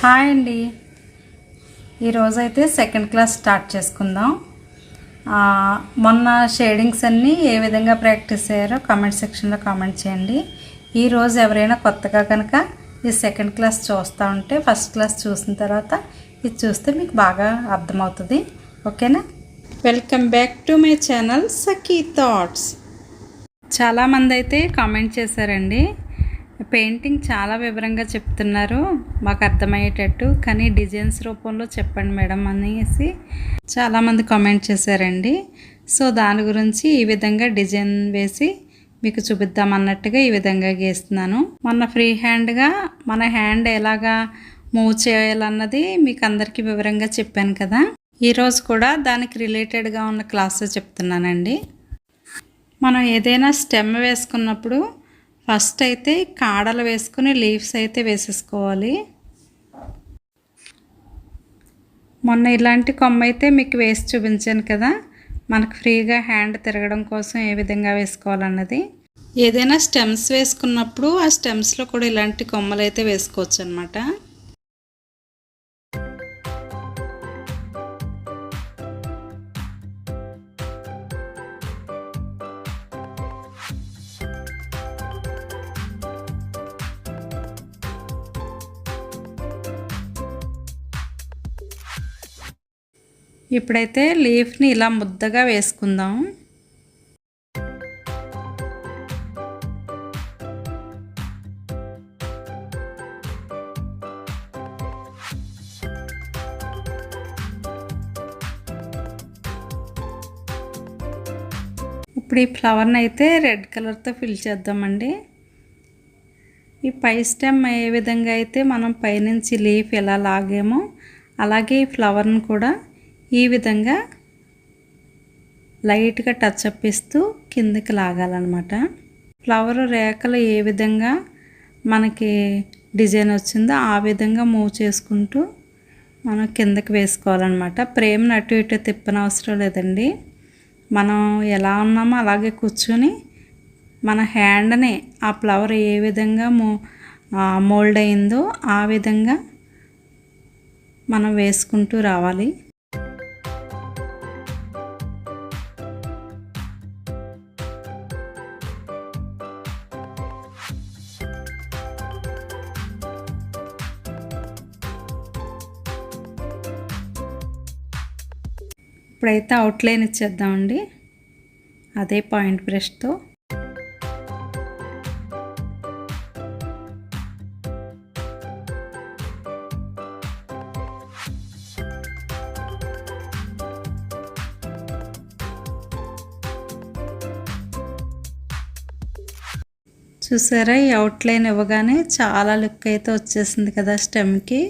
Hi అండి. ఈరోజైతే second class start చేసుకుందాం. మొన్న షేడింగ్స్ అన్నీ ఏ విధంగా ప్రాక్టీస్ అయ్యారో కామెంట్ సెక్షన్లో కామెంట్ చేయండి. ఈరోజు ఎవరైనా కొత్తగా కనుక ఈ సెకండ్ క్లాస్ చూస్తూ ఉంటే ఫస్ట్ క్లాస్ చూసిన తర్వాత ఇది చూస్తే మీకు బాగా అర్థమవుతుంది. ఓకేనా? Welcome back to my channel Sakhi thoughts. చాలామంది అయితే కామెంట్ చేశారండి, పెయింటింగ్ చాలా వివరంగా చెప్తున్నారు, మాకు అర్థమయ్యేటట్టు, కానీ డిజైన్స్ రూపంలో చెప్పండి మేడం అనేసి చాలామంది కామెంట్ చేశారండి. సో దాని గురించి ఈ విధంగా డిజైన్ వేసి మీకు చూపిద్దామన్నట్టుగా ఈ విధంగా గీస్తున్నాను. మొన్న ఫ్రీ హ్యాండ్గా మన హ్యాండ్ ఎలాగా మూవ్ చేయాలన్నది మీకు అందరికీ వివరంగా చెప్పాను కదా. ఈరోజు కూడా దానికి రిలేటెడ్గా ఉన్న క్లాసు చెప్తున్నానండి. మనం ఏదైనా స్టెమ్ వేసుకున్నప్పుడు ఫస్ట్ అయితే కాడలు వేసుకుని లీవ్స్ అయితే వేసేసుకోవాలి. మొన్న ఇలాంటి కొమ్మ అయితే మీకు వేసి చూపించాను కదా, మనకు ఫ్రీగా హ్యాండ్ తిరగడం కోసం ఏ విధంగా వేసుకోవాలన్నది. ఏదైనా స్టెమ్స్ వేసుకున్నప్పుడు ఆ స్టెమ్స్లో కూడా ఇలాంటి కొమ్మలు అయితే వేసుకోవచ్చు అన్నమాట. ఇప్పుడైతే లీఫ్ని ఇలా ముద్దగా వేసుకుందాం. ఇప్పుడు ఈ ఫ్లవర్ని అయితే రెడ్ కలర్తో ఫిల్ చేద్దామండి. ఈ పై స్టెమ్ ఏ విధంగా అయితే మనం పైనుంచి లీఫ్ ఎలా లాగామో అలాగే ఈ ఫ్లవర్ని కూడా ఈ విధంగా లైట్గా టచ్ అప్ ఇస్తూ కిందకి లాగాలన్నమాట. ఫ్లవర్ రేఖలు ఏ విధంగా మనకి డిజైన్ వచ్చిందో ఆ విధంగా మూవ్ చేసుకుంటూ మనం కిందకి వేసుకోవాలన్నమాట. ఫ్రేమ్ని అటు ఇటు తిప్పనవసరం లేదండి. మనం ఎలా ఉన్నామో అలాగే కూర్చొని మన హ్యాండ్ని ఆ ఫ్లవర్ ఏ విధంగా మోల్డ్ అయిందో ఆ విధంగా మనం వేసుకుంటూ రావాలి. ఇప్పుడైతే అవుట్లైన్ ఇచ్చేద్దామండి అదే పాయింట్ బ్రష్తో. చూసారా, ఈ అవుట్లైన్ ఇవ్వగానే చాలా లుక్ అయితే వచ్చేసింది కదా స్టెమ్కి.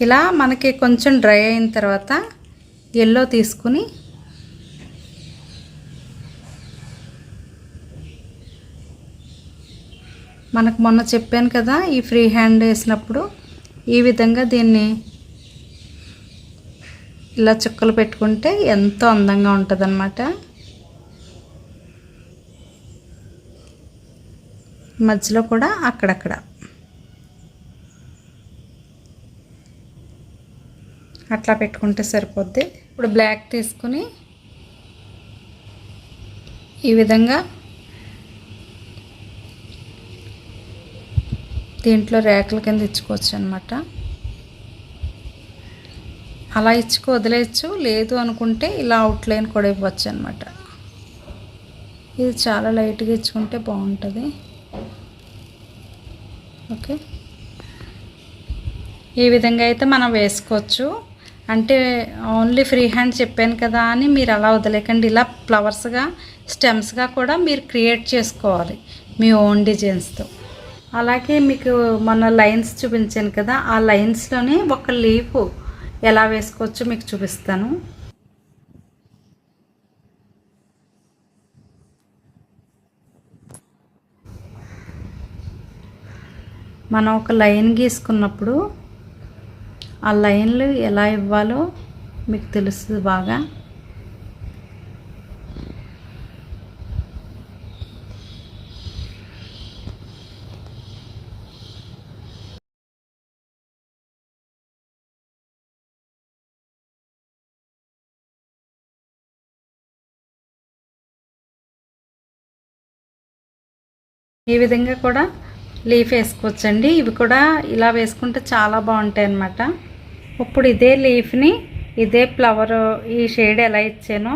ఇలా మనకి కొంచెం డ్రై అయిన తర్వాత ఎల్లో తీసుకుని మనకు మొన్న చెప్పాను కదా, ఈ ఫ్రీ హ్యాండ్ వేసినప్పుడు ఈ విధంగా దీన్ని ఇలా చుక్కలు పెట్టుకుంటే ఎంతో అందంగా ఉంటుంది అన్నమాట. మధ్యలో కూడా అక్కడక్కడ అట్లా పెట్టుకుంటే సరిపోద్ది. ఇప్పుడు బ్లాక్ తీసుకుని ఈ విధంగా దీంట్లో రేఖల కింద ఇచ్చుకోవచ్చు అన్నమాట. అలా ఇచ్చుకో వదిలేయచ్చు, లేదు అనుకుంటే ఇలా అవుట్లైన్ కూడా ఇవ్వచ్చు అన్నమాట. ఇది చాలా లైట్గా ఇచ్చుకుంటే బాగుంటుంది. ఓకే, ఈ విధంగా అయితే మనం వేసుకోవచ్చు. అంటే ఓన్లీ ఫ్రీ హ్యాండ్ చెప్పాను కదా అని మీరు అలా వదిలేకండి. ఇలా ఫ్లవర్స్గా స్టెమ్స్గా కూడా మీరు క్రియేట్ చేసుకోవాలి మీ ఓన్ డిజైన్స్తో. అలాగే మీకు మొన్న లైన్స్ చూపించాను కదా, ఆ లైన్స్లోనే ఒక లీఫ్ ఎలా వేసుకోవచ్చో మీకు చూపిస్తాను. మనం ఒక లైన్ గీసుకున్నప్పుడు ఆ లైన్లు ఎలా ఇవ్వాలో మీకు తెలుస్తుంది బాగా. ఈ విధంగా కూడా లీఫ్ వేసుకోవచ్చండి. ఇవి కూడా ఇలా వేసుకుంటే చాలా బాగుంటాయి అన్నమాట. ఇప్పుడు ఇదే లీఫ్ని ఇదే ఫ్లవర్ ఈ షేడ్ ఎలా ఇచ్చానో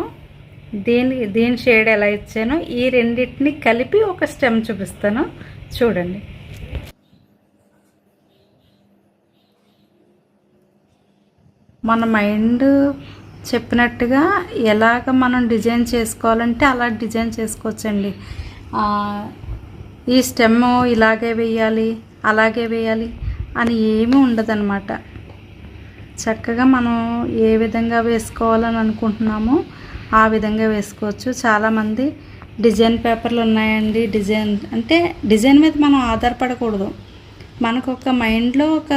దీని షేడ్ ఎలా ఇచ్చానో ఈ రెండింటిని కలిపి ఒక స్టెమ్ చూపిస్తాను చూడండి. మన మైండ్ చెప్పినట్టుగా ఎలాగ మనం డిజైన్ చేసుకోవాలంటే అలా డిజైన్ చేసుకోవచ్చండి. ఈ స్టెమ్ ఇలాగే వేయాలి అలాగే వేయాలి అని ఏమీ ఉండదన్నమాట. చక్కగా మనం ఏ విధంగా వేసుకోవాలని అనుకుంటున్నామో ఆ విధంగా వేసుకోవచ్చు. చాలామంది డిజైన్ పేపర్లు ఉన్నాయండి, డిజైన్ మీద మనం ఆధారపడకూడదు. మనకు ఒక మైండ్లో ఒక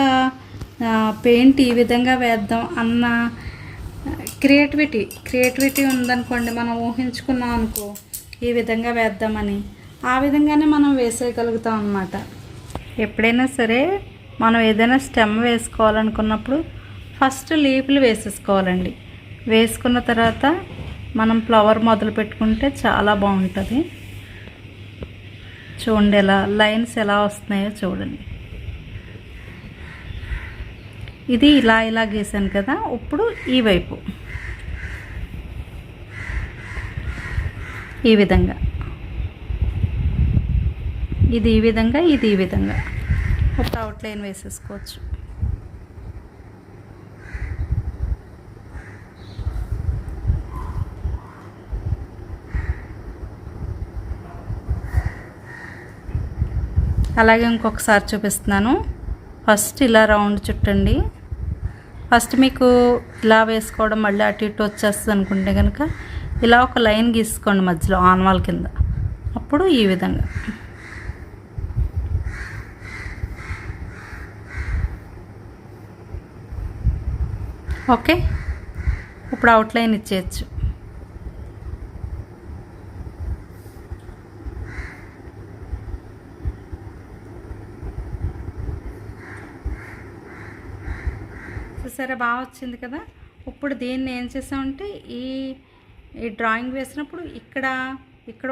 పెయింట్ ఈ విధంగా వేద్దాం అన్న క్రియేటివిటీ ఉందనుకోండి, మనం ఊహించుకున్నాం అనుకో ఈ విధంగా వేద్దామని, ఆ విధంగానే మనం వేసేయగలుగుతాం అన్నమాట. ఎప్పుడైనా సరే మనం ఏదైనా స్టెమ్ వేసుకోవాలనుకున్నప్పుడు ఫస్ట్ లీఫ్లు వేసేసుకోవాలండి. వేసుకున్న తర్వాత మనం ఫ్లవర్ మొదలు పెట్టుకుంటే చాలా బాగుంటుంది. చూడండి ఎలా లైన్స్ ఎలా వస్తున్నాయో చూడండి. ఇది ఇలా గీసాను కదా, ఇప్పుడు ఈ వైపు ఈ విధంగా, ఇది ఈ విధంగా, ఇది ఈ విధంగా ఒక అవుట్లైన్ వేసేసుకోవచ్చు. అలాగే ఇంకొకసారి చూపిస్తున్నాను. ఫస్ట్ ఇలా రౌండ్ చుట్టండి. ఫస్ట్ మీకు ఇలా వేసుకోవడం మళ్ళీ అటు ఇటు వచ్చేస్తుంది అనుకుంటే కనుక ఇలా ఒక లైన్ గీసుకోండి మధ్యలో ఆన్వాల్ కింద. అప్పుడు ఈ విధంగా ఓకే. ఇప్పుడు అవుట్లైన్ ఇచ్చేయచ్చు. సరే బాగా వచ్చింది కదా. ఇప్పుడు దీన్ని ఏం చేసామంటే ఈ డ్రాయింగ్ వేసినప్పుడు ఇక్కడ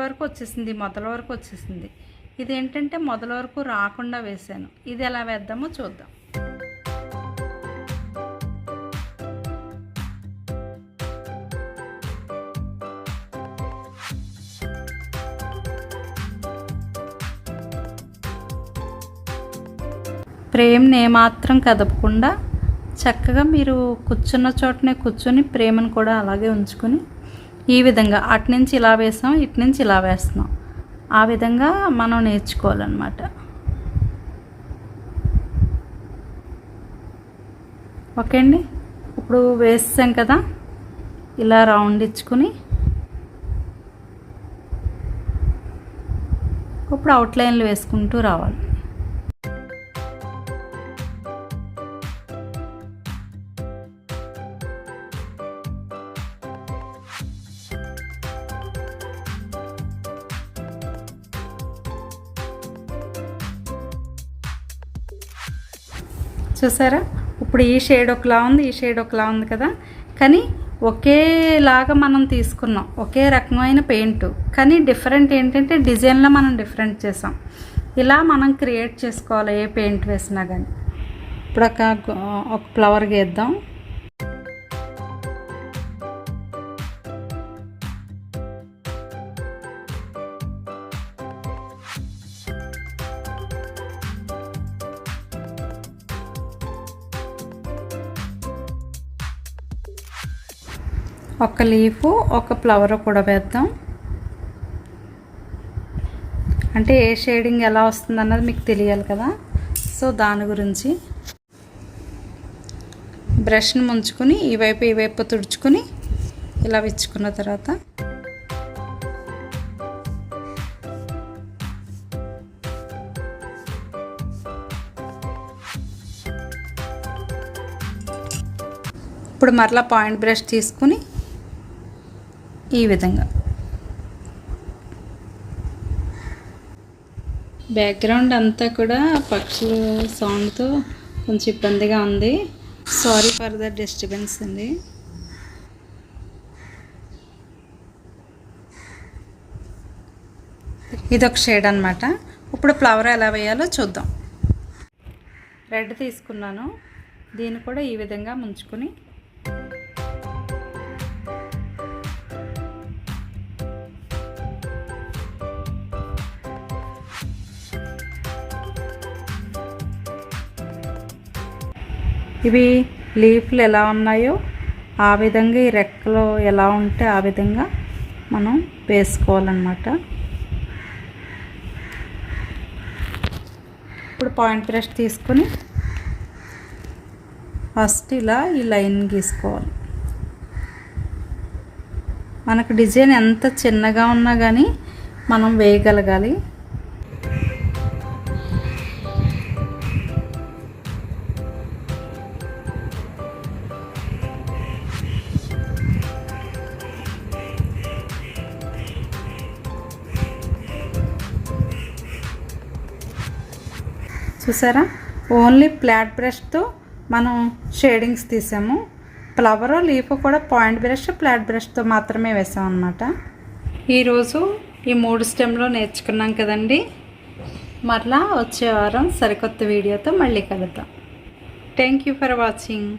వరకు వచ్చేసింది, మొదల వరకు వచ్చేసింది. ఇది ఏంటంటే మొదల వరకు రాకుండా వేసాను. ఇది ఎలా వేద్దామో చూద్దాం. ఫ్రేమ్ని ఏమాత్రం కదపకుండా చక్కగా మీరు కూర్చున్న చోటనే కూర్చొని ఫ్రేమ్ని కూడా అలాగే ఉంచుకొని ఈ విధంగా అటు నుంచి ఇలా వేసాం, ఇటు నుంచి ఇలా వేస్తున్నాం, ఆ విధంగా మనం నేర్చుకోవాలన్నమాట. ఓకే అండి. ఇప్పుడు వేసాం కదా, ఇలా రౌండ్ ఇచ్చుకొని ఇప్పుడు అవుట్లైన్లు వేసుకుంటూ రావాలి. చూసారా, ఇప్పుడు ఈ షేడ్ ఒకలా ఉంది, ఈ షేడ్ ఒకలా ఉంది కదా, కానీ ఒకేలాగా మనం తీసుకున్నాం, ఒకే రకమైన పెయింట్, కానీ డిఫరెంట్ ఏంటంటే డిజైన్లో మనం డిఫరెంట్ చేసాం. ఇలా మనం క్రియేట్ చేసుకోవాలి ఏ పెయింట్ వేసినా కానీ. ఇప్పుడు ఒక ఫ్లవర్ గీద్దాం. ఒక లీఫు ఒక ఫ్లవర్ కూడా వేద్దాం. అంటే ఏ షేడింగ్ ఎలా వస్తుంది అన్నది మీకు తెలియాలి కదా, సో దాని గురించి బ్రష్ని ముంచుకొని ఈ వైపు తుడుచుకొని ఇలా విచ్చుకున్న తర్వాత ఇప్పుడు మరలా పాయింట్ బ్రష్ తీసుకుని ఈ విధంగా బ్యాక్గ్రౌండ్ అంతా కూడా పక్షుల సౌండ్తో కొంచెం ఇబ్బందిగా ఉంది. సారీ ఫర్ ద డిస్టర్బెన్స్ అండి. ఇదొక షేడ్ అన్నమాట. ఇప్పుడు ఫ్లవర్ ఎలా వేయాలో చూద్దాం. రెడ్ తీసుకున్నాను, దీన్ని కూడా ఈ విధంగా ముంచుకొని ఇవి లీఫ్లు ఎలా ఉన్నాయో ఆ విధంగా ఈ రెక్కలు ఎలా ఉంటే ఆ విధంగా మనం వేసుకోవాలన్నమాట. ఇప్పుడు పాయింట్ బ్రష్ తీసుకొని ఫస్ట్ ఇలా ఈ లైన్ గీసుకోవాలి. మనకు డిజైన్ ఎంత చిన్నగా ఉన్నా కానీ మనం వేయగలగాలి. చూసారా, ఓన్లీ ఫ్లాట్ బ్రష్తో మనం షేడింగ్స్ తీసాము. ఫ్లవర్ లీఫ్ కూడా పాయింట్ బ్రష్ ఫ్లాట్ బ్రష్తో మాత్రమే వేసాం అన్నమాట. ఈరోజు ఈ 3 స్టెమ్లో నేర్చుకున్నాం కదండి. మరలా వచ్చే వారం సరికొత్త వీడియోతో మళ్ళీ కలుద్దాం. Thank you for watching.